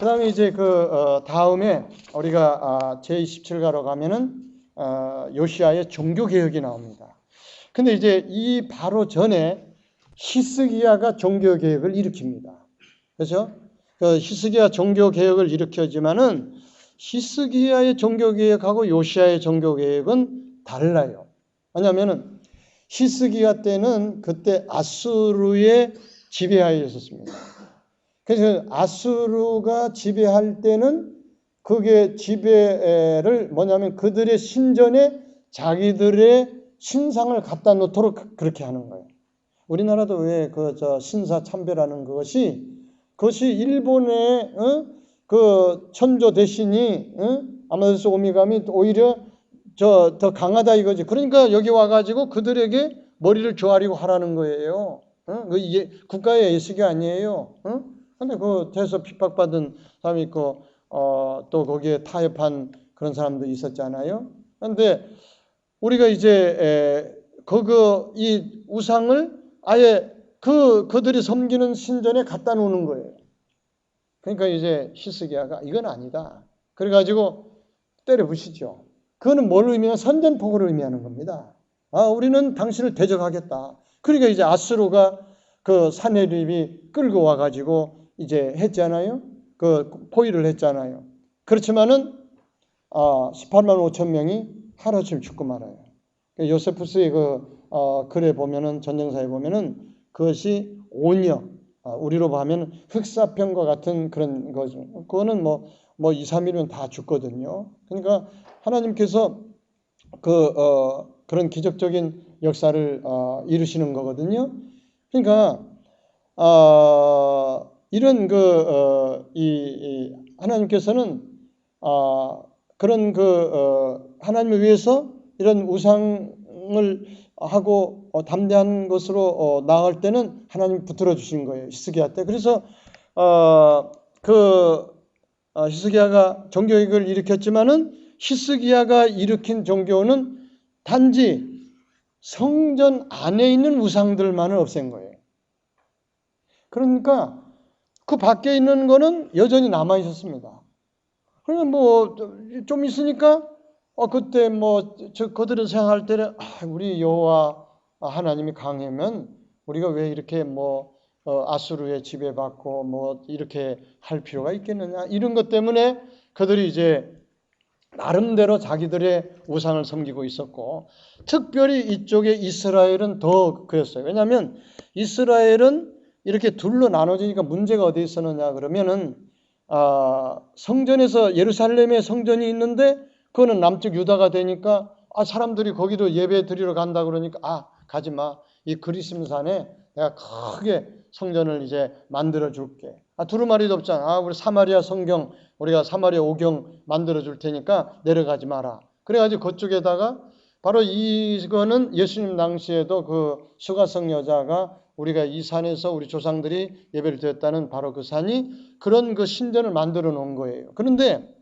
다음에 이제 다음에 우리가 제27가로 가면은 요시야의 종교 개혁이 나옵니다. 근데 이제 이 바로 전에 히스기야가 종교 개혁을 일으킵니다. 그렇죠? 히스기야 종교 개혁을 일으켰지만은 히스기야의 종교 개혁하고 요시야의 종교 개혁은 달라요. 왜냐하면은 히스기야 때는 그때 아수르의 지배하에 있었습니다. 그래서 아수르가 지배할 때는 그게 지배를 뭐냐면 그들의 신전에 자기들의 신상을 갖다 놓도록 그렇게 하는 거예요. 우리나라도 왜 신사 참배라는 그것이 일본의 그 천조 대신이 아마데스 오미감이 오히려 더 강하다 이거지. 그러니까 여기 와가지고 그들에게 머리를 조아리고 하라는 거예요. 이게 국가의 예식이 아니에요. 근데 그 돼서 핍박받은 사람이 있고 또 거기에 타협한 그런 사람도 있었잖아요. 근데 우리가 이제 이 우상을 아예 그들이 섬기는 신전에 갖다 놓는 거예요. 그러니까 이제 히스기야가 이건 아니다. 그래가지고 때려 부시죠. 그거는 뭘 의미하면 선전포고를 의미하는 겁니다. 우리는 당신을 대적하겠다. 그러니까 이제 아수르가 그 사내립이 끌고 와가지고 이제 했잖아요. 그 포위를 했잖아요. 그렇지만은 18만 5천 명이 하루아침 죽고 말아요. 요세푸스의 글에 보면은 전쟁사에 보면은 그것이 오녀, 우리로 보면 흑사병과 같은 그런 거죠. 그거는 뭐 2, 3일이면 다 죽거든요. 그러니까 하나님께서 그런 기적적인 역사를 이루시는 거거든요. 그러니까 이런 하나님께서는 그런 하나님을 위해서 이런 우상을 하고 담대한 것으로 나아갈 때는 하나님 붙들어 주신 거예요. 히스기야 때. 그래서 히스기야가 종교개혁을 일으켰지만은 히스기야가 일으킨 종교는 단지 성전 안에 있는 우상들만을 없앤 거예요. 그러니까 그 밖에 있는 거는 여전히 남아 있었습니다. 그러면 좀 있으니까 그때 그들은 생각할 때는 우리 여호와 하나님이 강하면 우리가 왜 이렇게 아수르에 지배받고 이렇게 할 필요가 있겠느냐 이런 것 때문에 그들이 이제 나름대로 자기들의 우상을 섬기고 있었고 특별히 이쪽에 이스라엘은 더 그랬어요. 왜냐하면 이스라엘은 이렇게 둘로 나눠지니까 문제가 어디에 있었느냐 그러면은 성전에서 예루살렘에 성전이 있는데 그거는 남쪽 유다가 되니까 사람들이 거기도 예배 드리러 간다 그러니까 가지 마. 이 그리심산에 내가 크게 성전을 이제 만들어 줄게. 두루마리도 없잖아. 우리 사마리아 성경 우리가 사마리아 오경 만들어 줄 테니까 내려가지 마라. 그래가지고 그쪽에다가 바로 이거는 예수님 당시에도 그 수가성 여자가 우리가 이 산에서 우리 조상들이 예배를 드렸다는 바로 그 산이 그런 그 신전을 만들어 놓은 거예요. 그런데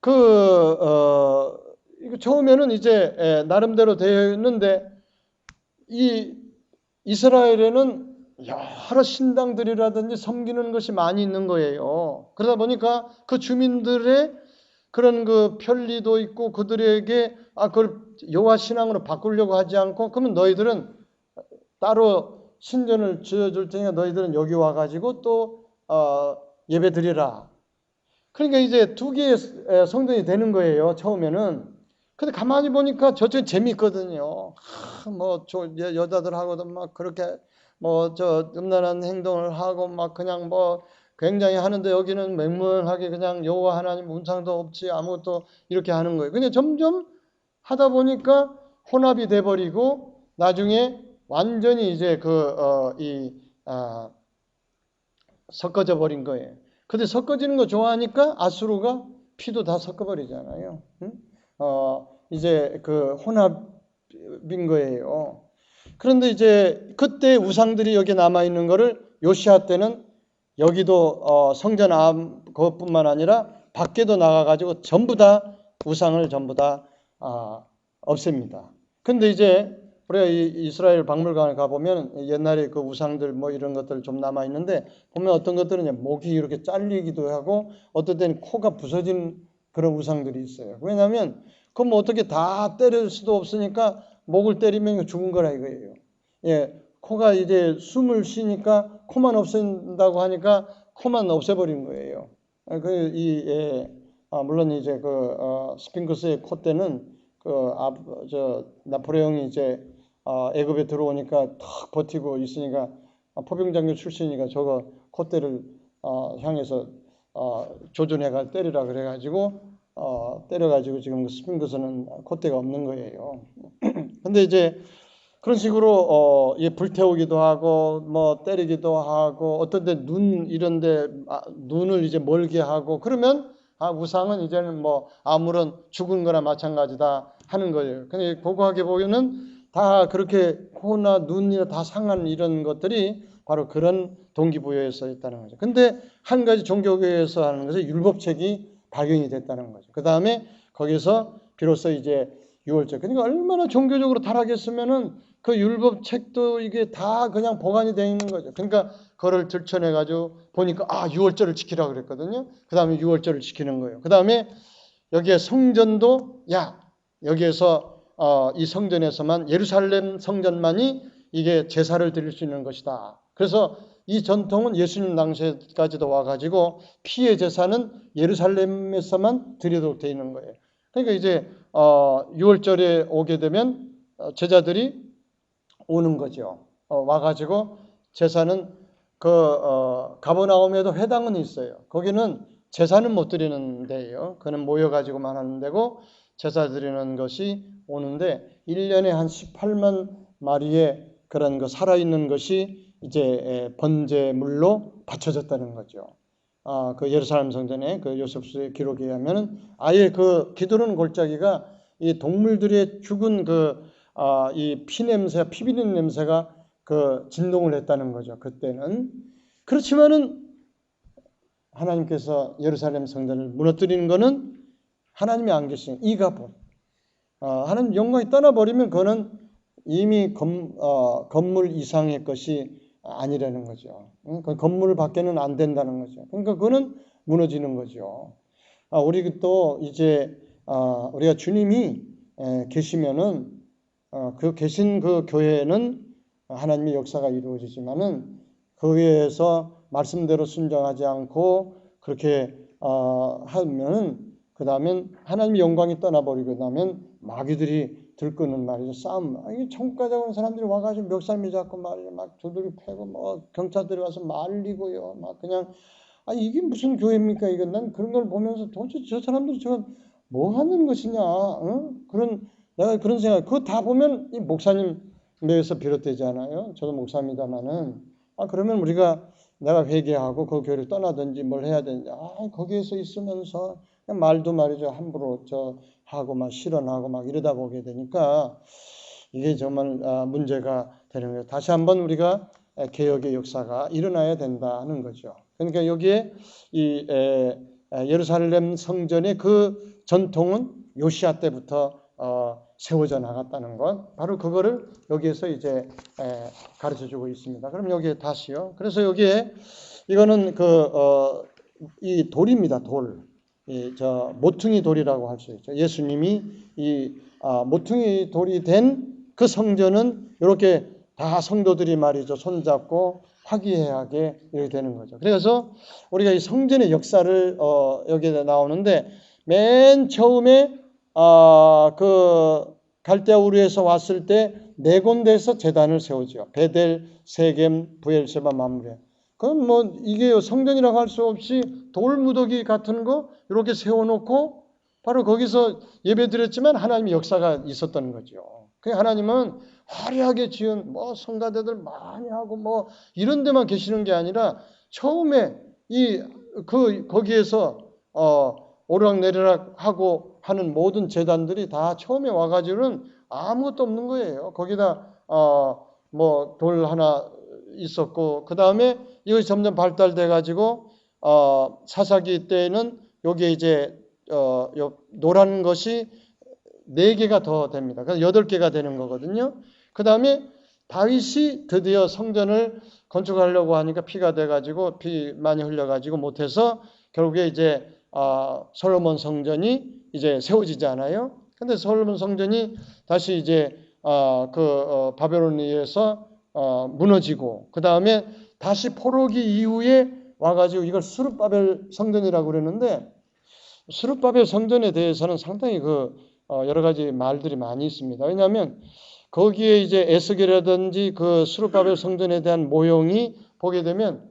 이거 처음에는 이제 나름대로 되어 있는데 이 이스라엘에는 여러 신당들이라든지 섬기는 것이 많이 있는 거예요. 그러다 보니까 그 주민들의 그런 그 편리도 있고 그들에게 그걸 여호와 신앙으로 바꾸려고 하지 않고 그러면 너희들은 따로 신전을 지어줄 테니까 너희들은 여기 와가지고 또 예배 드리라. 그러니까 이제 두 개의 성전이 되는 거예요. 처음에는. 근데 가만히 보니까 저쪽에 재미있거든요. 여자들하고도 막 그렇게 음란한 행동을 하고 막 그냥 굉장히 하는데 여기는 맹맹하게 그냥 여호와 하나님 음상도 없지 아무것도 이렇게 하는 거예요. 근데 점점 하다 보니까 혼합이 돼버리고 나중에 완전히 이제 섞어져 버린 거예요. 근데 섞어지는 거 좋아하니까 아수르가 피도 다 섞어버리잖아요. 이제 혼합인 거예요. 그런데 이제 그때 우상들이 여기 남아있는 거를 요시야 때는 여기도 성전 그것뿐만 아니라 밖에도 나가가지고 전부 다 우상을 전부 다 없앱니다. 근데 이제 우리가 이 이스라엘 박물관에 가보면 옛날에 그 우상들 뭐 이런 것들 좀 남아있는데 보면 어떤 것들은 목이 이렇게 잘리기도 하고 어떤 때는 코가 부서진 그런 우상들이 있어요. 왜냐하면 그건 뭐 어떻게 다 때릴 수도 없으니까 목을 때리면 죽은 거라 이거예요. 예, 코가 이제 숨을 쉬니까 코만 없앤다고 하니까 코만 없애버린 거예요. 물론 이제 스핑크스의 콧대는 나폴레옹이 이제 애굽에 들어오니까 탁 버티고 있으니까 포병장교 출신이니까 저거 콧대를 향해서 조준해가 때리라 그래가지고 때려가지고 지금 스핑크스는 콧대가 없는 거예요. 근데 이제 그런 식으로 불태우기도 하고 뭐 때리기도 하고 어떤 데 눈 이런데 눈을 이제 멀게 하고 그러면 우상은 이제는 뭐 아무런 죽은 거나 마찬가지다 하는 거예요. 근데 고고하게 보면은 다 그렇게 코나 눈이나 다 상한 이런 것들이 바로 그런 동기부여에서 있다는 거죠. 근데 한 가지 종교교회에서 하는 것은 율법책이 발견이 됐다는 거죠. 그 다음에 거기서 비로소 이제 유월절. 그러니까 얼마나 종교적으로 타락했으면은 그 율법책도 이게 다 그냥 보관이 되어 있는 거죠. 그러니까 그거를 들춰내가지고 보니까 유월절을 지키라고 그랬거든요. 그 다음에 유월절을 지키는 거예요. 그 다음에 여기에 성전도 여기에서 이 성전에서만 예루살렘 성전만이 이게 제사를 드릴 수 있는 것이다. 그래서 이 전통은 예수님 당시까지도 와가지고 피의 제사는 예루살렘에서만 드리도록 되어 있는 거예요. 그러니까 이제 6월절에 오게 되면 제자들이 오는 거죠. 와가지고 제사는 가버나움에도 회당은 있어요. 거기는 제사는 못 드리는 데예요. 그는 모여가지고만 하는 데고 제사 드리는 것이 오는데 1년에 한 18만 마리의 그런 거 살아있는 것이 이제 번제물로 바쳐졌다는 거죠. 그 예루살렘 성전의 그 요셉수의 기록에 의하면 아예 그 기도르는 골짜기가 이 동물들의 죽은 이 피 냄새, 피 비린 냄새가 진동을 했다는 거죠. 그때는. 그렇지만은 하나님께서 예루살렘 성전을 무너뜨리는 것은 하나님이 안 계신 이가본. 하나님 영광이 떠나버리면 그거는 이미 건물 이상의 것이 아니라는 거죠. 그 건물 밖에는 안 된다는 거죠. 그러니까 그거는 무너지는 거죠. 우리 또 이제 우리가 주님이 계시면은 그 계신 그 교회는 하나님의 역사가 이루어지지만은 거기에서 말씀대로 순종하지 않고 그렇게 하면은 그 다음엔 하나님의 영광이 떠나버리고 나면 마귀들이 들끄는 말이죠. 싸움. 이게 천국까지 오는 사람들이 와가지고 멱살미 잡고 말이죠. 막 두들기 패고 뭐 경찰들이 와서 말리고요. 막 그냥 이게 무슨 교회입니까? 이건 난 그런 걸 보면서 도대체 저 사람들이 저건 뭐 하는 것이냐? 내가 그런 생각. 그거 다 보면 이 목사님에서 비롯되지 않아요. 저도 목사입니다만은 그러면 우리가 내가 회개하고 그 교회를 떠나든지 뭘 해야 되는지 거기에서 있으면서 그냥 말도 말이죠. 함부로 하고 막 실언하고 막 이러다 보게 되니까 이게 정말 문제가 되는 거예요. 다시 한번 우리가 개혁의 역사가 일어나야 된다는 거죠. 그러니까 여기에 이 예루살렘 성전의 그 전통은 요시야 때부터 세워져 나갔다는 것, 바로 그거를 여기에서 이제 가르쳐 주고 있습니다. 그럼 여기에 다시요. 그래서 여기에 이거는 이 돌입니다. 돌. 모퉁이 돌이라고 할 수 있죠. 예수님이 이 모퉁이 돌이 된 그 성전은 이렇게 다 성도들이 말이죠. 손잡고 화기애애하게 이렇게 되는 거죠. 그래서 우리가 이 성전의 역사를 여기에 나오는데 맨 처음에 갈대아 우르에서 왔을 때 네 군데에서 제단을 세우죠. 베델, 세겜, 부엘세바, mamre. 그건 뭐 이게 성전이라고 할 수 없이 돌무더기 같은 거 이렇게 세워놓고 바로 거기서 예배드렸지만 하나님의 역사가 있었던 거죠. 그 하나님은 화려하게 지은 뭐 성가대들 많이 하고 뭐 이런 데만 계시는 게 아니라 처음에 거기에서 오락내리락 하고 하는 모든 제단들이 다 처음에 와가지고는 아무것도 없는 거예요. 거기다 뭐 돌 하나 있었고 그 다음에 이것이 점점 발달돼 가지고 사사기 때에는 여기에 이제 노란 것이 4개가 더 됩니다. 그래서 8개가 되는 거거든요. 그 다음에 다윗이 드디어 성전을 건축하려고 하니까 피가 돼가지고 피 많이 흘려가지고 못해서 결국에 이제 솔로몬 성전이 이제 세워지잖아요. 근데 솔로몬 성전이 다시 이제 바벨론에 의해서 무너지고 그 다음에 다시 포로기 이후에 와가지고 이걸 스룹바벨 성전이라고 그러는데 스룹바벨 성전에 대해서는 상당히 여러 가지 말들이 많이 있습니다. 왜냐하면 거기에 이제 에스겔이라든지 그 스룹바벨 성전에 대한 모형이 보게 되면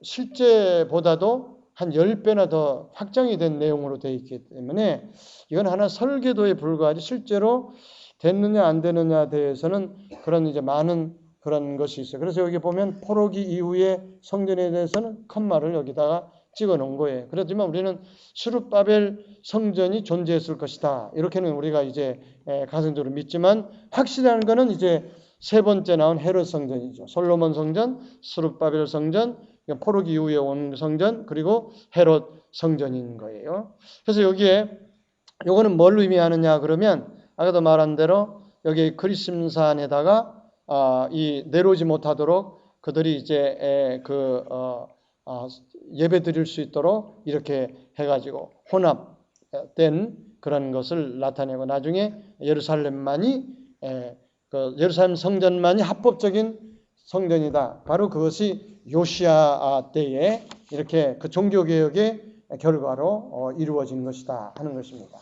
실제보다도 한 10배나 더 확장이 된 내용으로 되어 있기 때문에 이건 하나 설계도에 불과하지 실제로 됐느냐 안 되느냐에 대해서는 그런 이제 많은 그런 것이 있어요. 그래서 여기 보면 포로기 이후의 성전에 대해서는 컴마를 여기다가 찍어 놓은 거예요. 그렇지만 우리는 스룹바벨 성전이 존재했을 것이다. 이렇게는 우리가 이제 가정적으로 믿지만 확실한 거는 이제 세 번째 나온 헤롯 성전이죠. 솔로몬 성전, 스룹바벨 성전, 포로기 이후에 온 성전, 그리고 헤롯 성전인 거예요. 그래서 여기에 요거는 뭘 의미하느냐 그러면 아까도 말한 대로 여기 그리심산에다가 이 내려오지 못하도록 그들이 이제 예배 드릴 수 있도록 이렇게 해가지고 혼합된 그런 것을 나타내고 나중에 예루살렘만이 예루살렘 성전만이 합법적인 성전이다. 바로 그것이 요시야 때에 이렇게 그 종교개혁의 결과로 이루어진 것이다 하는 것입니다.